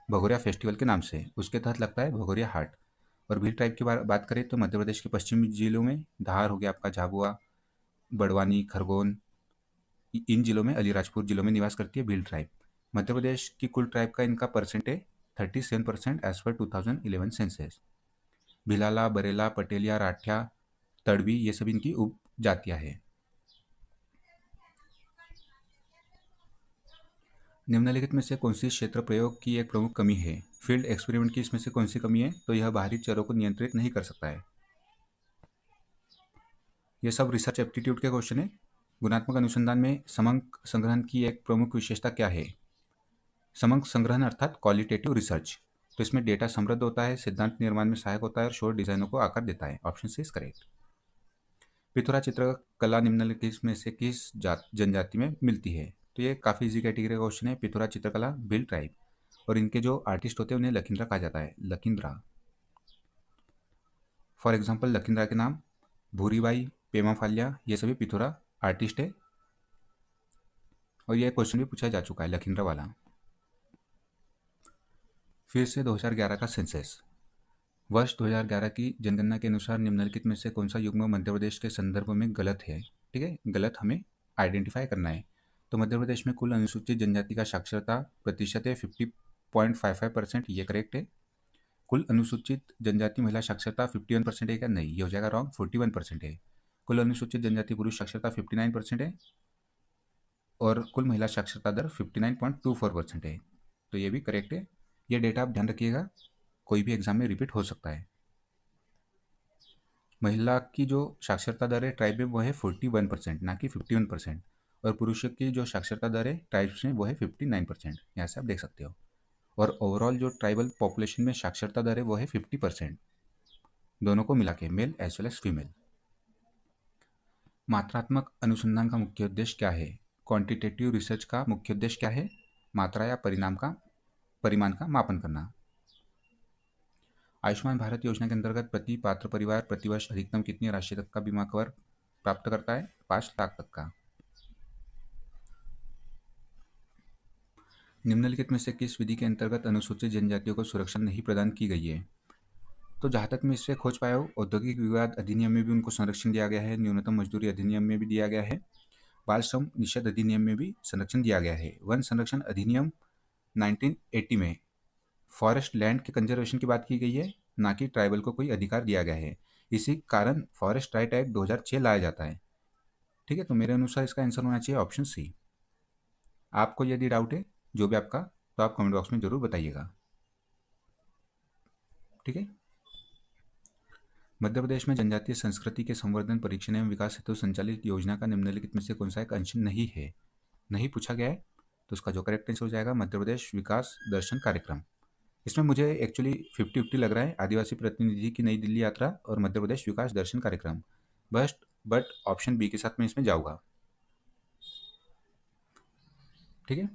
Speaker 1: भगोरिया फेस्टिवल के नाम से, उसके तहत लगता है भगोरिया हाट। और भील ट्राइब की बात करें तो मध्य प्रदेश के पश्चिमी जिलों में धार हो गया आपका, झाबुआ, बड़वानी, खरगोन, इन जिलों में, अलीराजपुर जिलों में निवास करती है भील ट्राइब। मध्य प्रदेश की कुल ट्राइब का इनका परसेंट है 37% as per 2011 census. Bhilala, Barela, Patelia, Rathia, Tadvi ये सभी इनकी उप जातियां हैं। निम्नलिखित में से कौन सी क्षेत्र प्रयोग की एक प्रमुख कमी है, फील्ड एक्सपेरिमेंट की इसमें से कौन सी कमी है, तो यह बाहरी चरों को नियंत्रित नहीं कर सकता है। यह सब रिसर्च एप्टीट्यूड के क्वेश्चन है। गुणात्मक अनुसंधान में समंक संग्रहण की एक प्रमुख विशेषता क्या है, समंक संग्रहण अर्थात क्वालिटेटिव रिसर्च। तो इसमें डेटा समृद्ध होता है, सिद्धांत निर्माण में सहायक होता है और शोध डिजाइनों को आकार देता है। Option C is correct. Pithora चित्रकला निम्नलिखित में से किस जनजाति में मिलती है, तो ये काफ़ी इजी कैटेगरी का क्वेश्चन है। पिथौरा चित्रकला भिल ट्राइब, और इनके जो आर्टिस्ट होते हैं उन्हें लखींद्रा कहा जाता है, लखींद्रा। फॉर एग्जाम्पल लखींद्रा के नाम भूरीबाई, पेमा फालिया ये सभी पिथौरा आर्टिस्ट है, और यह क्वेश्चन भी पूछा जा चुका है लखींद्रा वाला। फिर से 2011 का सेंसस। वर्ष 2011 की जनगणना के अनुसार निम्नलिखित में से कौन सा युग्म मध्य प्रदेश के संदर्भ में गलत है। ठीक है, गलत हमें आइडेंटिफाई करना है। तो मध्य प्रदेश में कुल अनुसूचित जनजाति का साक्षरता प्रतिशत है 50.55%, ये करेक्ट है। कुल अनुसूचित जनजाति महिला साक्षरता 51% है क्या, नहीं, ये हो जाएगा रॉन्ग, 41% है। कुल अनुसूचित जनजाति पुरुष साक्षरता 59% है, और कुल महिला साक्षरता दर 59.24% है, तो ये भी करेक्ट है। ये डेटा आप ध्यान रखिएगा, कोई भी एग्जाम में रिपीट हो सकता है। महिला की जो साक्षरता दर है ट्राइब में वो है 41%, ना कि 51%, और पुरुष की जो साक्षरता दर है ट्राइब्स में वो है 59%, यहाँ से आप देख सकते हो। और ओवरऑल जो ट्राइबल पॉपुलेशन में साक्षरता दर है वो है 50%, दोनों को मिला के, male as well as female. मात्रात्मक अनुसंधान का मुख्य उद्देश्य क्या है? क्वांटिटेटिव रिसर्च का मुख्य उद्देश्य क्या है? मात्रा या परिमाण का मापन करना। आयुष्मान भारत योजना के अंतर्गत प्रति पात्र परिवार प्रतिवर्ष अधिकतम कितनी राशि तक का बीमा कवर प्राप्त करता है? 5 लाख तक का। निम्नलिखित में से किस विधि के अंतर्गत अनुसूचित जनजातियों को सुरक्षा नहीं प्रदान की गई है? तो जहाँ तक मैं इससे खोज पाया हूँ, औद्योगिक विवाद अधिनियम में भी उनको संरक्षण दिया गया है, न्यूनतम मजदूरी अधिनियम में भी दिया गया है, बाल श्रम निषेध अधिनियम में भी संरक्षण दिया गया है। वन संरक्षण अधिनियम 1980 में फॉरेस्ट लैंड के कंजर्वेशन की बात की गई है, ना कि ट्राइबल को कोई अधिकार दिया गया है। इसी कारण फॉरेस्ट राइट एक्ट 2006 लाया जाता है। ठीक है, तो मेरे अनुसार इसका आंसर होना चाहिए ऑप्शन सी। आपको यदि डाउट है जो भी आपका, तो आप कमेंट बॉक्स में जरूर बताइएगा। ठीक है। मध्य प्रदेश में जनजातीय संस्कृति के संवर्धन, परीक्षण एवं विकास हेतु संचालित योजना का निम्नलिखित में से कौन सा एक अंश नहीं है? नहीं पूछा गया है, तो उसका जो करेक्ट आंसर हो जाएगा मध्य प्रदेश विकास दर्शन कार्यक्रम। इसमें मुझे एक्चुअली 50-50 लग रहा है, आदिवासी प्रतिनिधि की नई दिल्ली यात्रा और मध्य प्रदेश विकास दर्शन कार्यक्रम। बट ऑप्शन बी के साथ मैं इसमें जाऊंगा। ठीक है।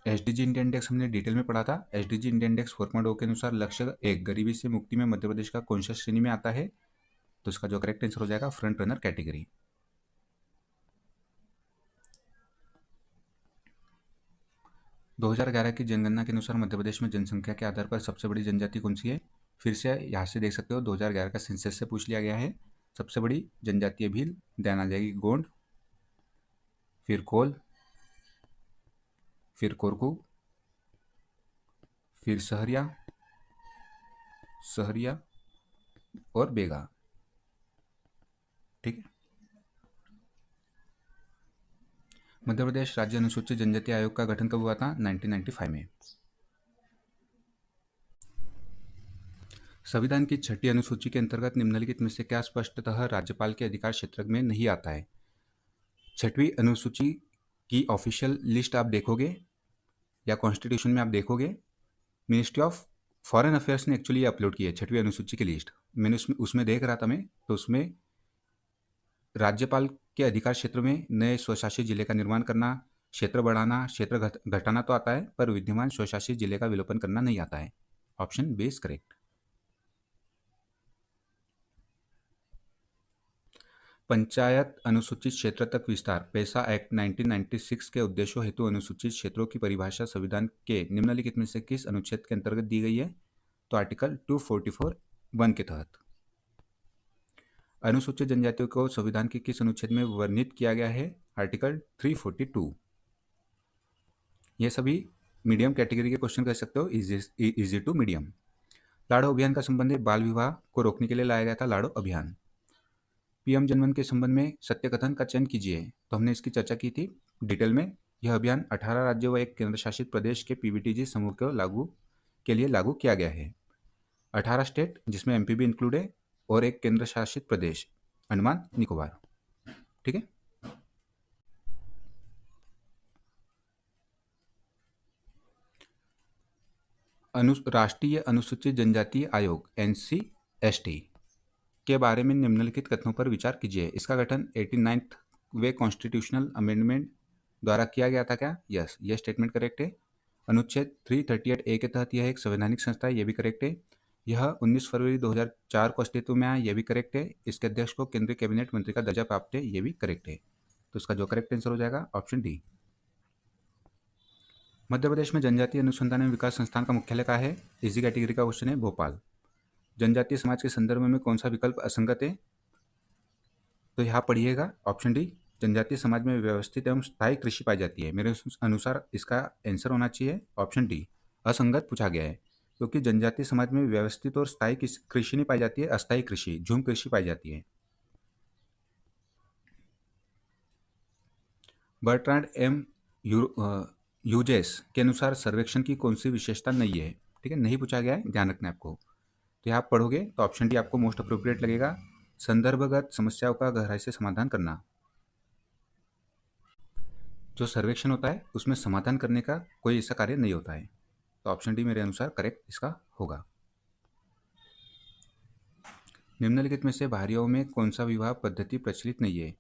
Speaker 1: एसडीजी इंडिया इंडेक्स हमने डिटेल में पढ़ा था। एसडीजी इंडिया इंडेक्स 4.0 के अनुसार लक्ष्य 1 गरीबी से मुक्ति में मध्य प्रदेश का कौन सा श्रेणी में आता है? तो इसका जो करेक्ट आंसर हो जाएगा फ्रंट रनर कैटेगरी। दो 2011 की जनगणना के अनुसार मध्य प्रदेश में जनसंख्या के आधार पर सबसे बड़ी जनजाति कौन सी है? फिर से यहाँ से देख सकते हो, 2011 का सेंसस से पूछ लिया गया है। सबसे बड़ी जनजातीय भील, देन आ जाएगी गोंड, फिर कोल, फिर कोरकू, फिर सहरिया और बेगा। ठीक है। मध्य प्रदेश राज्य अनुसूचित जनजाति आयोग का गठन कब हुआ था? 1995 में। संविधान की 6ठी अनुसूची के अंतर्गत निम्नलिखित में से क्या स्पष्टतः राज्यपाल के अधिकार क्षेत्र में नहीं आता है? 6वीं अनुसूची की ऑफिशियल लिस्ट आप देखोगे या कॉन्स्टिट्यूशन में आप देखोगे, मिनिस्ट्री ऑफ फॉरेन अफेयर्स ने एक्चुअली अपलोड की है 6वीं अनुसूची की लिस्ट। मैंने उसमें देख रहा था मैं, तो उसमें राज्यपाल के अधिकार क्षेत्र में नए स्वशासित जिले का निर्माण करना, क्षेत्र बढ़ाना, क्षेत्र घटाना तो आता है, पर विद्यमान स्वशासित जिले का विलोपन करना नहीं आता है। Option B is correct. Panchayat अनुसूचित क्षेत्र तक विस्तार पैसा एक्ट 1996 के उद्देश्यों हेतु अनुसूचित क्षेत्रों की परिभाषा संविधान के निम्नलिखित में से किस अनुच्छेद के अंतर्गत दी गई है? तो आर्टिकल 244(1) के तहत। अनुसूचित जनजातियों को संविधान के किस अनुच्छेद में वर्णित किया गया है? आर्टिकल 342। ये सभी मीडियम कैटेगरी के क्वेश्चन कह सकते हो, इजी टू मीडियम। लाड़ो अभियान का संबंध बाल विवाह को रोकने के लिए लाया गया था, लाड़ो अभियान। पीएम जनमन के संबंध में सत्य कथन का चयन कीजिए, तो हमने इसकी चर्चा की थी डिटेल में। यह अभियान 18 राज्यों व एक केंद्र शासित प्रदेश के पीबीटीजी समूह के लिए लागू किया गया है। 18 स्टेट जिसमें एमपी भी इंक्लूड है और एक केंद्र शासित प्रदेश अंडमान निकोबार। ठीक है। राष्ट्रीय अनुसूचित जनजातीय आयोग NCST के बारे में निम्नलिखित कथनों पर विचार कीजिए। इसका गठन 89वें कॉन्स्टिट्यूशनल अमेंडमेंट द्वारा किया गया था क्या? यस, यह स्टेटमेंट करेक्ट है। अनुच्छेद 338A के तहत यह एक संवैधानिक संस्था है, यह भी करेक्ट है। यह 19 फरवरी 2004 को अस्तित्व में आया, यह भी करेक्ट है। इसके अध्यक्ष को केंद्रीय कैबिनेट मंत्री का दर्जा प्राप्त है, यह भी करेक्ट है। तो इसका जो करेक्ट आंसर हो जाएगा ऑप्शन डी। मध्य प्रदेश में जनजातीय अनुसंधान एवं विकास संस्थान का मुख्यालय कहाँ है? इसी कैटेगरी का क्वेश्चन है, भोपाल। जनजातीय समाज के संदर्भ में कौन सा विकल्प असंगत है? तो यहाँ पढ़िएगा ऑप्शन डी। जनजातीय समाज में व्यवस्थित एवं स्थायी कृषि पाई जाती है। मेरे अनुसार इसका आंसर होना चाहिए ऑप्शन डी, असंगत पूछा गया है, क्योंकि जनजातीय समाज में व्यवस्थित और स्थायी कृषि नहीं पाई जाती है, अस्थायी कृषि, झूम कृषि पाई जाती है। बर्ट्रांड एम यूजेस के अनुसार सर्वेक्षण की कौन सी विशेषता नहीं है? ठीक है, नहीं पूछा गया है, ध्यान रखना है आपको। तो आप पढ़ोगे तो ऑप्शन डी आपको मोस्ट अप्रोप्रिएट लगेगा, संदर्भगत समस्याओं का गहराई से समाधान करना। जो सर्वेक्षण होता है उसमें समाधान करने का कोई ऐसा कार्य नहीं होता है। तो ऑप्शन डी मेरे अनुसार करेक्ट इसका होगा। निम्नलिखित में से भारियों में कौन सा विवाह पद्धति प्रचलित नहीं है?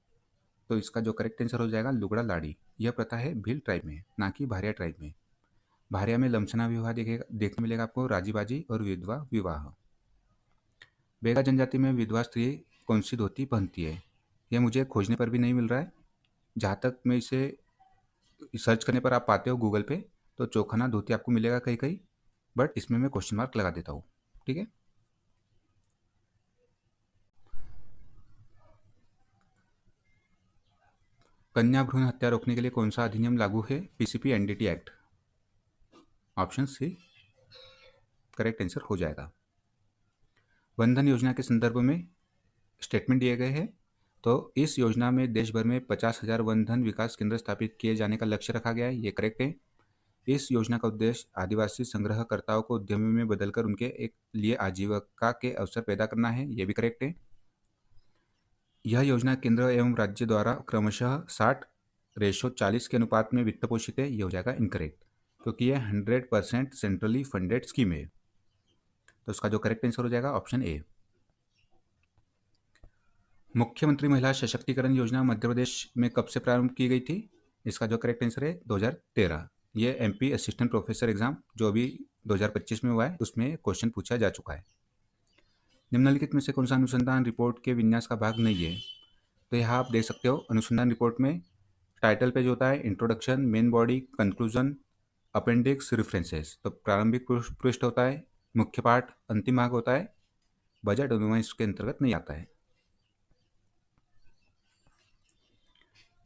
Speaker 1: तो इसका जो करेक्ट आंसर हो जाएगा लुगड़ा लाड़ी। यह प्रथा है भील ट्राइब में, ना कि भारिया ट्राइब में। भारिया में लमसना विवाह देखने मिलेगा आपको, राजीबाजी और विधवा विवाह। बेगा जनजाति में विधवा स्त्री कौन सी धोती पहनती है? यह मुझे खोजने पर भी नहीं मिल रहा है। जहाँ तक मैं इसे सर्च करने पर आप पाते हो गूगल पे, तो चौखाना धोती आपको मिलेगा कहीं कहीं, बट इसमें मैं क्वेश्चन मार्क लगा देता हूँ। ठीक है। कन्या भ्रूण हत्या रोकने के लिए कौन सा अधिनियम लागू है? PCP NDT act. Option C correct answer हो जाएगा। वनधन योजना के संदर्भ में स्टेटमेंट दिए गए हैं। तो इस योजना में देश भर में 50,000 वनधन विकास केंद्र स्थापित किए जाने का लक्ष्य रखा गया है। ये करेक्ट है। इस योजना का उद्देश्य आदिवासी संग्रहकर्ताओं को उद्यमी में बदलकर उनके एक लिए आजीविका के अवसर पैदा करना है। ये भी करेक्ट है। यह योजना केंद्र एवं राज्य द्वारा क्रमशः 60:40 के अनुपात में वित्त पोषित है। ये हो जाएगा इनकरेक्ट, क्योंकि यह 100% सेंट्रली फंडेड स्कीम है। तो उसका जो करेक्ट आंसर हो जाएगा ऑप्शन ए। मुख्यमंत्री महिला सशक्तिकरण योजना मध्य प्रदेश में कब से प्रारंभ की गई थी? इसका जो करेक्ट आंसर है 2013। ये एमपी असिस्टेंट प्रोफेसर एग्जाम जो अभी 2025 में हुआ है उसमें क्वेश्चन पूछा जा चुका है। निम्नलिखित में से कौन सा अनुसंधान रिपोर्ट के विन्यास का भाग नहीं है? तो यहाँ आप देख सकते हो अनुसंधान रिपोर्ट में टाइटल पेज होता है, introduction, main body, conclusion, appendix, references. तो प्रारंभिक पृष्ठ होता है, मुख्य पाठ, अंतिम भाग होता है, बजट अनुमान इसके अंतर्गत नहीं आता है।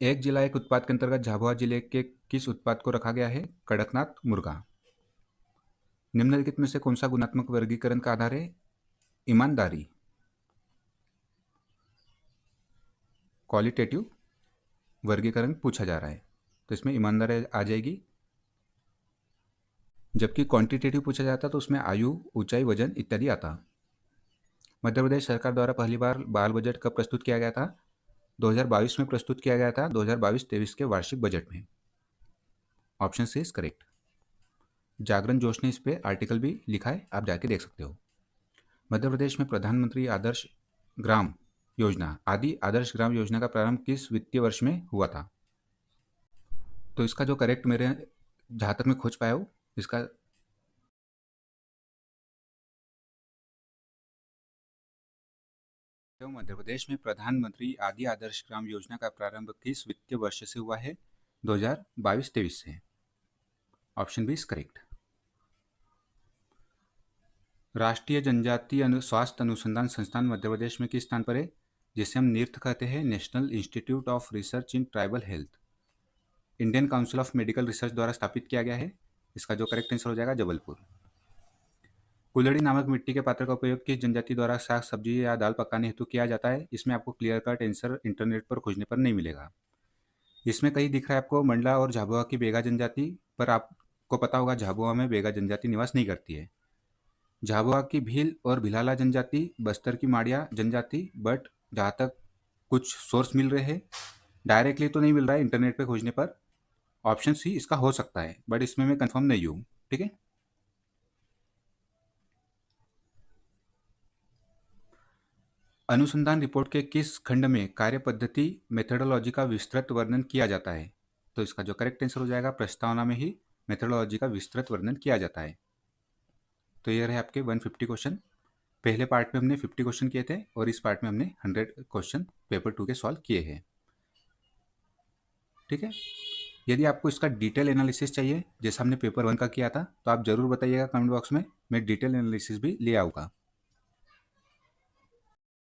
Speaker 1: एक जिला एक उत्पाद के अंतर्गत झाबुआ जिले के किस उत्पाद को रखा गया है? कड़कनाथ मुर्गा। निम्नलिखित में से कौन सा गुणात्मक वर्गीकरण का आधार है? ईमानदारी। क्वालिटेटिव वर्गीकरण पूछा जा रहा है, तो इसमें ईमानदारी आ जाएगी। जबकि क्वांटिटेटिव पूछा जाता तो उसमें आयु, ऊंचाई, वजन इत्यादि आता। मध्य प्रदेश सरकार द्वारा पहली बार बाल बजट कब प्रस्तुत किया गया था? 2022 में प्रस्तुत किया गया था, 2022-23 के वार्षिक बजट में। Option C is correct. Jagran Josh ने इस पे आर्टिकल भी लिखा है, आप जाके देख सकते हो। मध्य प्रदेश में प्रधानमंत्री आदर्श ग्राम योजना आदर्श ग्राम योजना का प्रारंभ किस वित्तीय वर्ष में हुआ था? तो इसका जो करेक्ट मेरे जहाँ तक मैं खोज पाया हूँ, इसका मध्य प्रदेश में प्रधानमंत्री आदर्श ग्राम योजना का प्रारंभ किस वित्तीय वर्ष से हुआ है? 2022-23 से। Option B is correct. राष्ट्रीय जनजातीय स्वास्थ्य अनुसंधान संस्थान मध्य प्रदेश में किस स्थान पर है, जिसे हम निफ्ट कहते हैं, national institute of research in tribal health, Indian council of medical research द्वारा स्थापित किया गया है। इसका जो करेक्ट आंसर हो जाएगा जबलपुर। कुल्हड़ी नामक मिट्टी के पात्र का उपयोग किस जनजाति द्वारा साग सब्जी या दाल पकाने हेतु किया जाता है? इसमें आपको क्लियर कट आंसर इंटरनेट पर खोजने पर नहीं मिलेगा। इसमें कहीं दिख रहा है आपको मंडला और झाबुआ की बेगा जनजाति, पर आपको पता होगा झाबुआ में बेगा जनजाति निवास नहीं करती है। झाबुआ की भील और भिलाला जनजाति, बस्तर की माड़िया जनजाति, बट जहाँ तक कुछ सोर्स मिल रहे हैं, डायरेक्टली तो नहीं मिल रहा है इंटरनेट पे खोजने पर। ऑप्शन सी इसका हो सकता है, बट इसमें मैं कंफर्म नहीं हूँ। ठीक है। अनुसंधान रिपोर्ट के किस खंड में कार्य पद्धति मेथडोलॉजी का विस्तृत वर्णन किया जाता है? तो इसका जो करेक्ट आंसर हो जाएगा प्रस्तावना में ही मेथडोलॉजी का विस्तृत वर्णन किया जाता है। तो ये रहे आपके 150 क्वेश्चन। पहले पार्ट में हमने 50 क्वेश्चन किए थे और इस पार्ट में हमने 100 क्वेश्चन पेपर 2 के सॉल्व किए हैं। ठीक है। यदि आपको इसका डिटेल एनालिसिस चाहिए जैसा हमने पेपर 1 का किया था, तो आप जरूर बताइएगा कमेंट बॉक्स में, मैं डिटेल एनालिसिस भी ले आऊँगा।